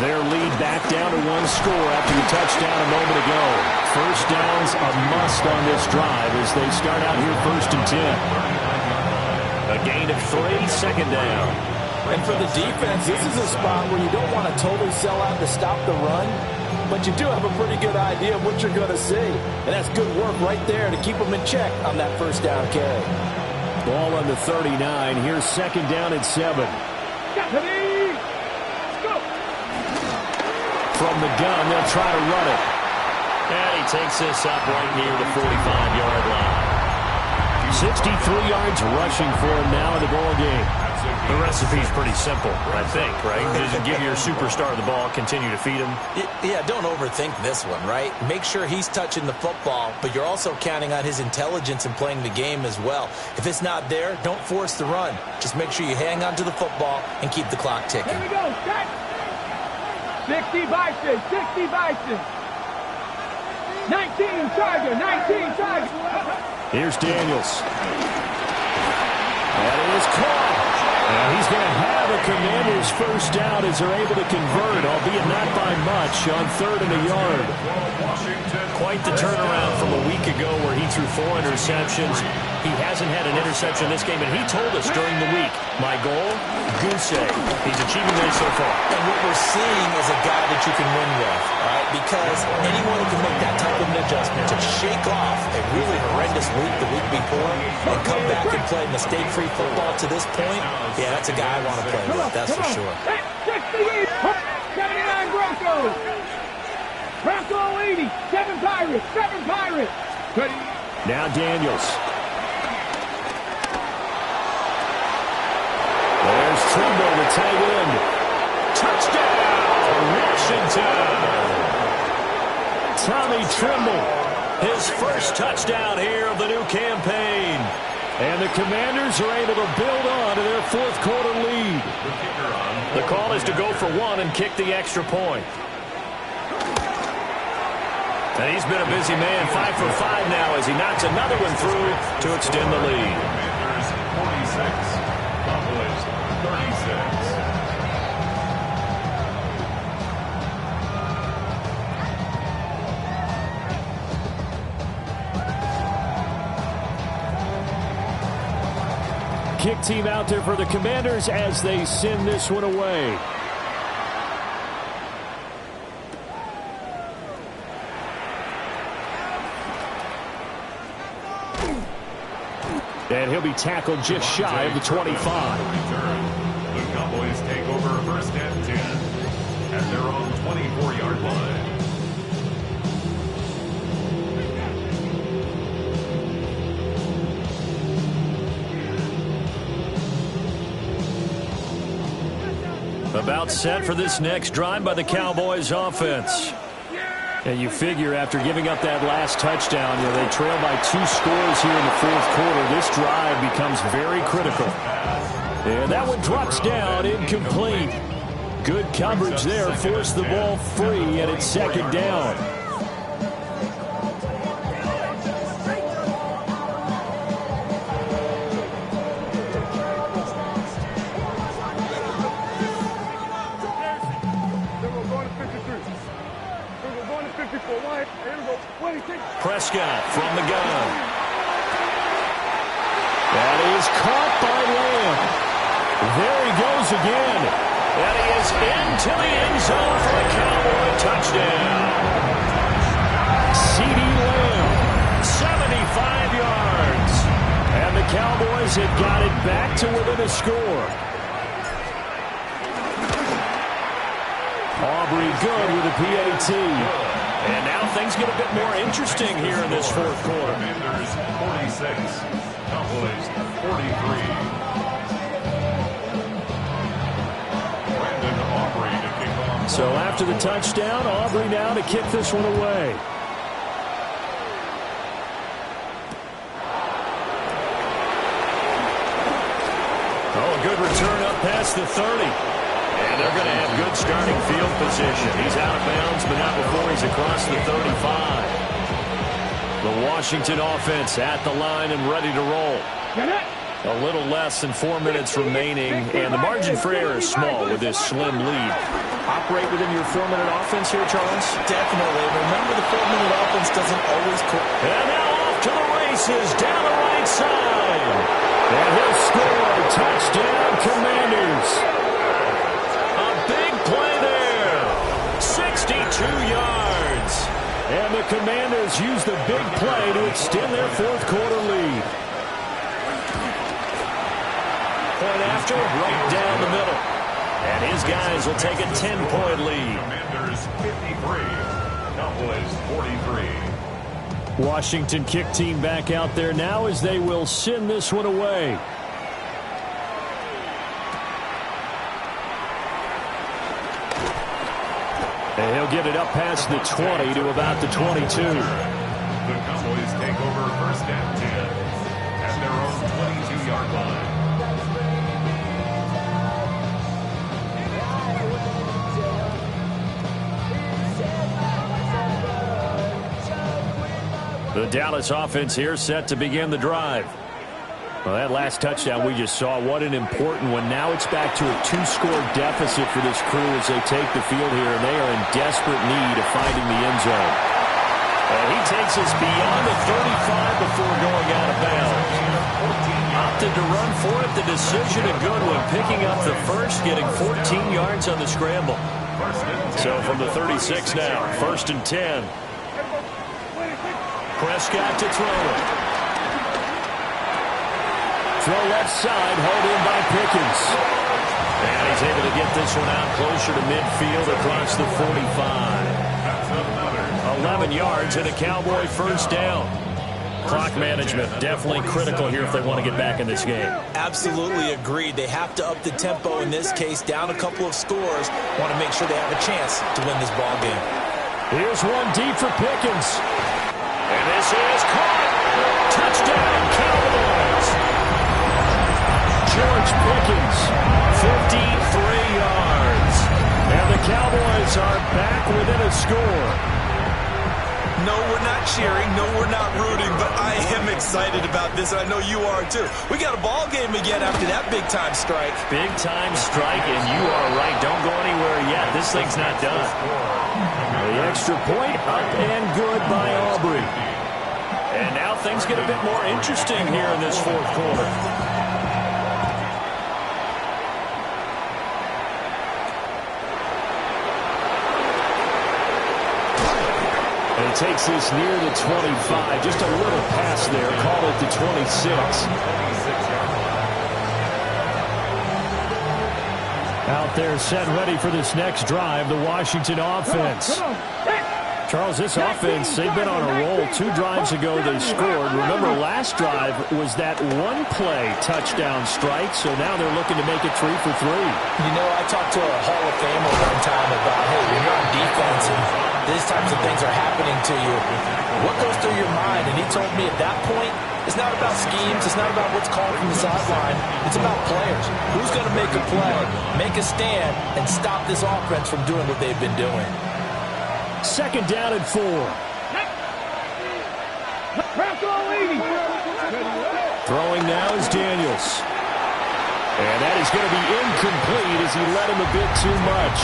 Their lead back down to 1 score after the touchdown a moment ago. 1st down's a must on this drive as they start out here 1st and 10. A gain of 3, 2nd down. And for the defense, this is a spot where you don't want to totally sell out to stop the run, but you do have a pretty good idea of what you're going to see. And that's good work right there to keep them in check on that first down carry. Ball on the 39. Here's second down and 7. From the gun, they'll try to run it. And he takes this up right near the 45-yard line. 63 yards rushing for him now in the ball game. The recipe's pretty simple, I think, right? Just give your superstar the ball, continue to feed him. Yeah, don't overthink this one, right? Make sure he's touching the football, but you're also counting on his intelligence in playing the game as well. If it's not there, don't force the run. Just make sure you hang on to the football and keep the clock ticking. Here we go, set. 60 Bison, 60 Bison. 19 Charger, 19 Charger. Here's Daniels. That is caught. And he's going to have a Commanders first down as they're able to convert, albeit not by much, on 3rd and a yard. Quite the turnaround from a week ago where he threw 4 interceptions. He hasn't had an interception this game, and he told us during the week, my goal, goose egg. He's achieving that so far. And what we're seeing is a guy that you can win with, all right? Because anyone who can make that type of an adjustment to shake off a really horrendous week the week before and come back and play mistake-free football to this point, yeah, that's a guy I want to play with, that's for sure. 78, 79 Broncos. Bronco 80, 7 Pirates, 7 Pirates. Now Daniels. There's Trimble, the tight end. Touchdown, Washington. Tommy Trimble, his first touchdown here of the new campaign. And the Commanders are able to build on to their 4th quarter lead. The call is to go for 1 and kick the extra point. And he's been a busy man, 5 for 5 now as he knocks another one through to extend the lead. Commanders 46, Cowboys 36. Kick team out there for the Commanders as they send this one away. And he'll be tackled just shy of the 25. The Cowboys take over first and 10 at their own 24-yard line. About set for this next drive by the Cowboys offense. And you figure after giving up that last touchdown, they trail by 2 scores here in the 4th quarter. This drive becomes very critical. And that one drops down, incomplete. Good coverage there, forced the ball free, and it's 2nd down. Prescott from the gun. That is caught by Lamb. There he goes again. And he is into the end zone for a Cowboy touchdown. C.D. Lamb, 75 yards. And the Cowboys have got it back to within a score. Aubrey good with a PAT. And now things get a bit more interesting here in this 4th quarter. Commanders 46, Cowboys 43. Brandon Aubrey to kick off. So after the touchdown, Aubrey now to kick this one away. Oh, a good return up past the 30. And they're going to have good starting field position. He's out of bounds, but not before he's across the 35. The Washington offense at the line and ready to roll. A little less than 4 minutes remaining, and the margin for error is small with this slim lead. Operate within your 4-minute offense here, Charles? Definitely. Remember, the 4-minute offense doesn't always... And now off to the races, down the right side. And he'll score. Touchdown, Commanders. Commanders use the big play to extend their fourth quarter lead. Point after, right down the middle. And his guys will take a 10-point lead. Commanders 53, Cowboys 43. Washington kick team back out there now as they will send this one away. And he'll get it up past the 20 to about the 22. The Cowboys take over first and 10 at their own 22-yard line. The Dallas offense here set to begin the drive. Well, that last touchdown we just saw, what an important one. Now it's back to a 2-score deficit for this crew as they take the field here, and they are in desperate need of finding the end zone. And he takes us beyond the 35 before going out of bounds. Opted to run for it. The decision a good one, picking up the first, getting 14 yards on the scramble. So from the 36 now, 1st and 10. Prescott to throw it. Throw left side, hauled in by Pickens. And he's able to get this one out closer to midfield across the 45. 11 yards and a Cowboy first down. Clock management definitely critical here if they want to get back in this game. Absolutely agreed. They have to up the tempo in this case, down a couple of scores. Want to make sure they have a chance to win this ball game. Here's one deep for Pickens. And this is caught. Touchdown, Cowboys. George Pickens, 53 yards. And the Cowboys are back within a score. No, we're not cheering. No, we're not rooting. But I am excited about this, and I know you are too. We got a ball game again after that big-time strike. Big-time strike, and you are right. Don't go anywhere yet. This thing's not done. The extra point up and good by Aubrey. And now things get a bit more interesting here in this fourth quarter. And he takes this near the 25. Just a little pass there. Call it the 26. Out there set ready for this next drive, the Washington offense. Charles, this offense, they've been on a roll. 2 drives ago they scored. Remember, last drive was that one-play touchdown strike, so now they're looking to make it 3 for 3. You know, I talked to a Hall of Famer one time about, hey, when you're on defense and these types of things are happening to you, what goes through your mind? And he told me at that point, it's not about schemes. It's not about what's called from the sideline. It's about players. Who's going to make a play, make a stand, and stop this offense from doing what they've been doing? 2nd down and 4. Throwing now is Daniels. And that is going to be incomplete as he led him a bit too much.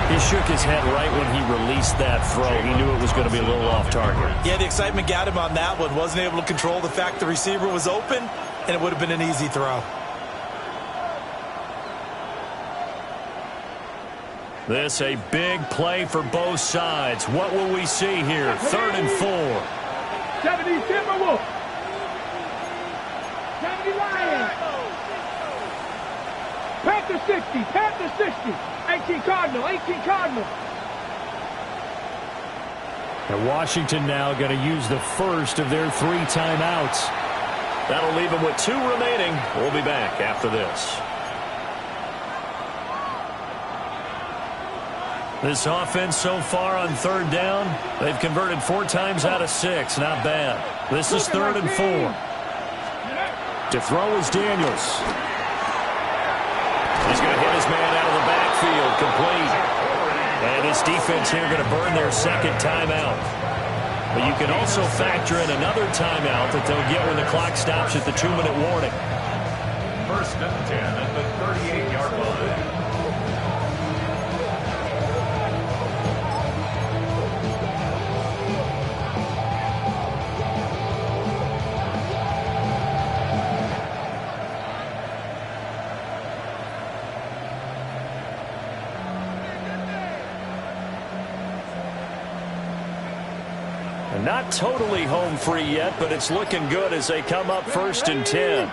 He shook his head right when he released that throw. He knew it was going to be a little off target. Yeah, the excitement got him on that one. Wasn't able to control the fact the receiver was open, and it would have been an easy throw. This a big play for both sides. What will we see here? 3rd and 4. 70 Timberwolves. 70 Lions. Panther 60. Panther 60. 18 Cardinal. 18 Cardinal. And Washington now going to use the first of their 3 timeouts. That'll leave them with 2 remaining. We'll be back after this. This offense so far on 3rd down, they've converted 4 times out of 6. Not bad. This is 3rd and 4. To throw is Daniels. He's going to hit his man out of the backfield, complete. And this defense here going to burn their 2nd timeout. But you can also factor in another timeout that they'll get when the clock stops at the 2-minute warning. 1st and 10 at the 38-yard line. Not totally home free yet, but it's looking good as they come up 1st and 10.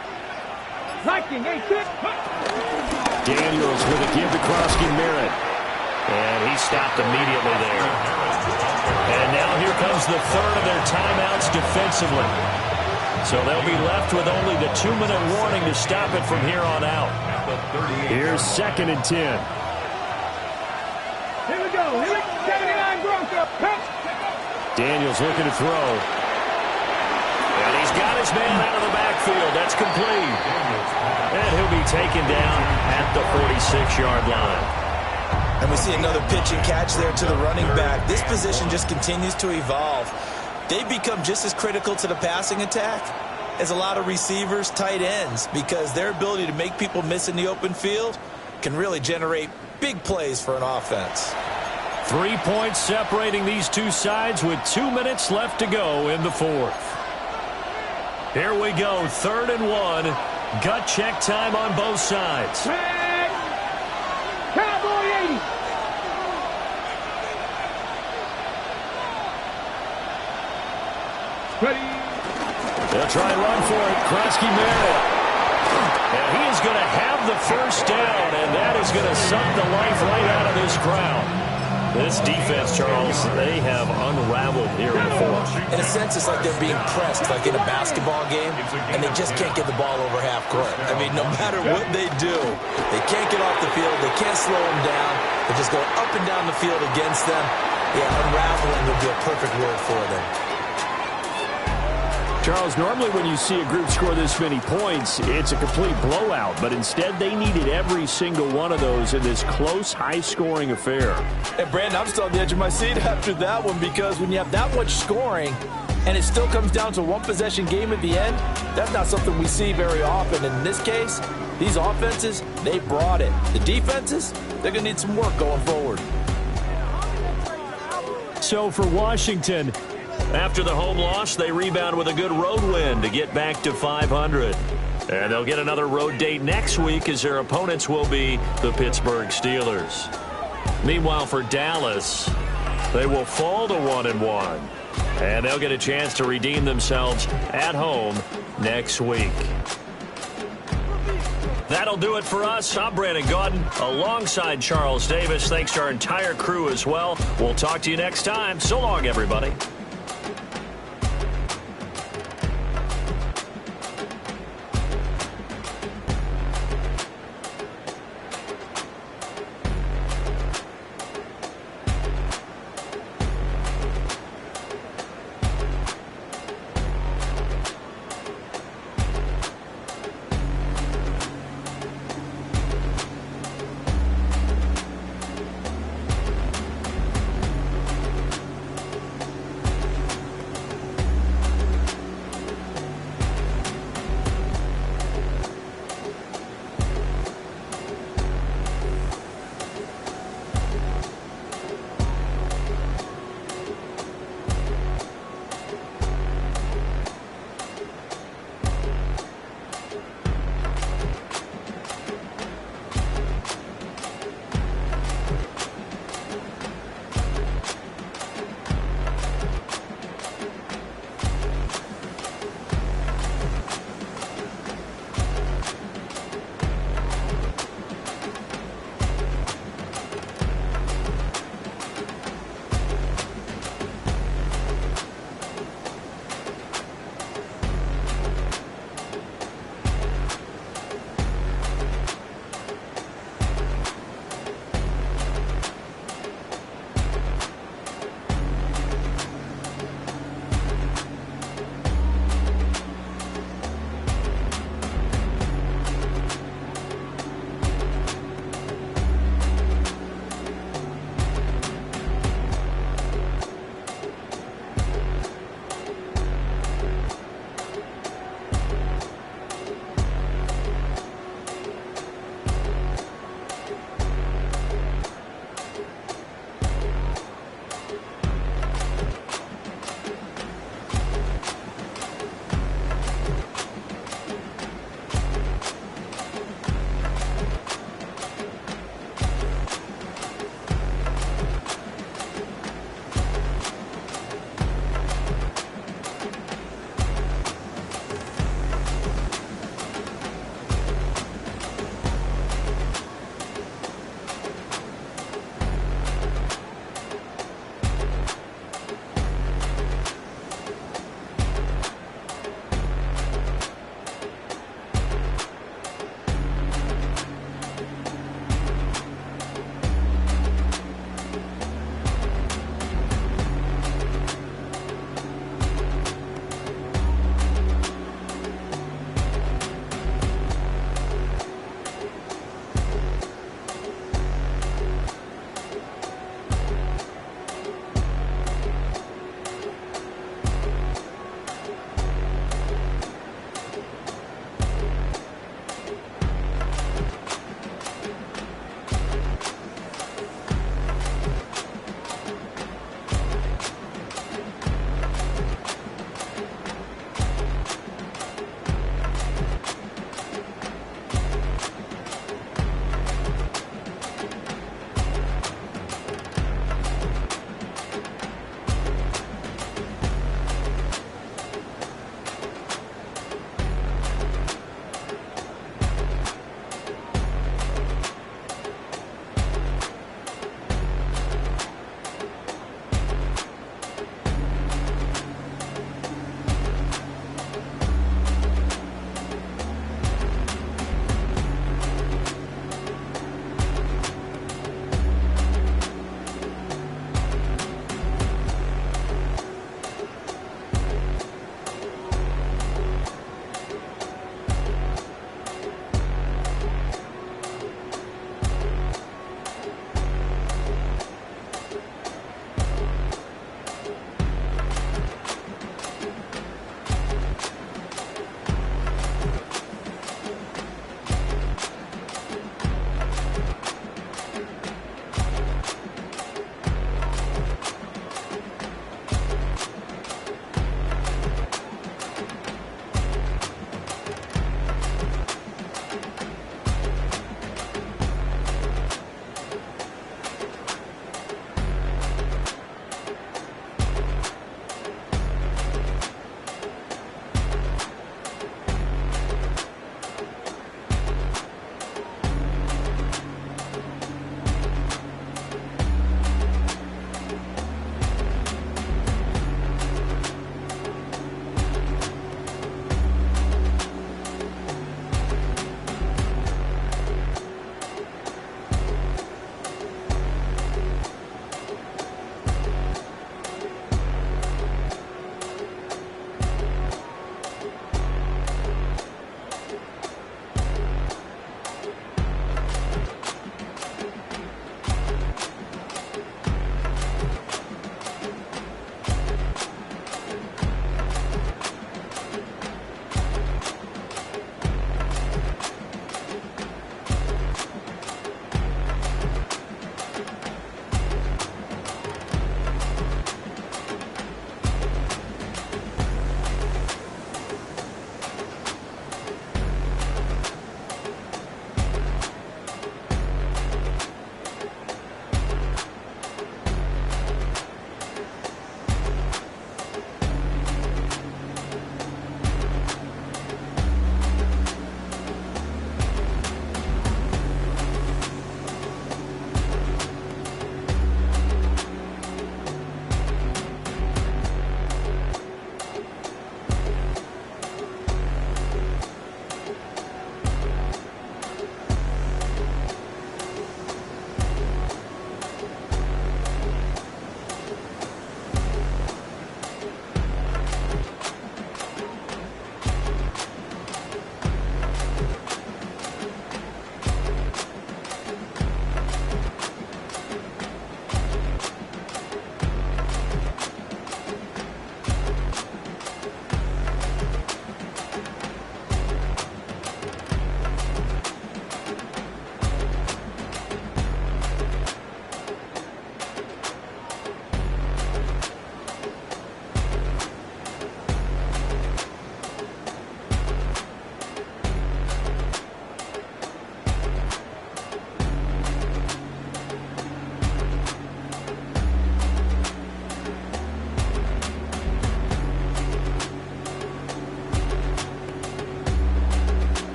Daniels with a give to Krosky Merritt. And he stopped immediately there. And now here comes the third of their timeouts defensively. So they'll be left with only the 2-minute warning to stop it from here on out. Here's 2nd and 10. Here we go. 79 Bronco. Daniels looking to throw. And he's got his man out of the backfield. That's complete. And he'll be taken down at the 46-yard line. And we see another pitch and catch there to the running back. This position just continues to evolve. They become just as critical to the passing attack as a lot of receivers, tight ends, because their ability to make people miss in the open field can really generate big plays for an offense. 3 points separating these two sides with 2 minutes left to go in the fourth. Here we go, 3rd and 1. Gut check time on both sides. Cowboy 80. Ready. They'll try and run for it. Krosky Merritt. And he is going to have the first down, and that is going to suck the life right out of this crowd. This defense, Charles, they have unraveled here in the fourth. In a sense, it's like they're being pressed like in a basketball game, and they just can't get the ball over half court. I mean, no matter what they do, they can't get off the field. They can't slow them down. They just go up and down the field against them. Yeah, unraveling would be a perfect word for them. Charles, normally when you see a group score this many points, it's a complete blowout. But instead, they needed every single one of those in this close, high-scoring affair. And, Brandon, I'm still on the edge of my seat after that one, because when you have that much scoring and it still comes down to a one-possession game at the end, that's not something we see very often. And in this case, these offenses, they brought it. The defenses, they're going to need some work going forward. So for Washington, after the home loss, they rebound with a good road win to get back to 500. And they'll get another road date next week as their opponents will be the Pittsburgh Steelers. Meanwhile, for Dallas, they will fall to 1-1. And they'll get a chance to redeem themselves at home next week. That'll do it for us. I'm Brandon Gaudin alongside Charles Davis. Thanks to our entire crew as well. We'll talk to you next time. So long, everybody.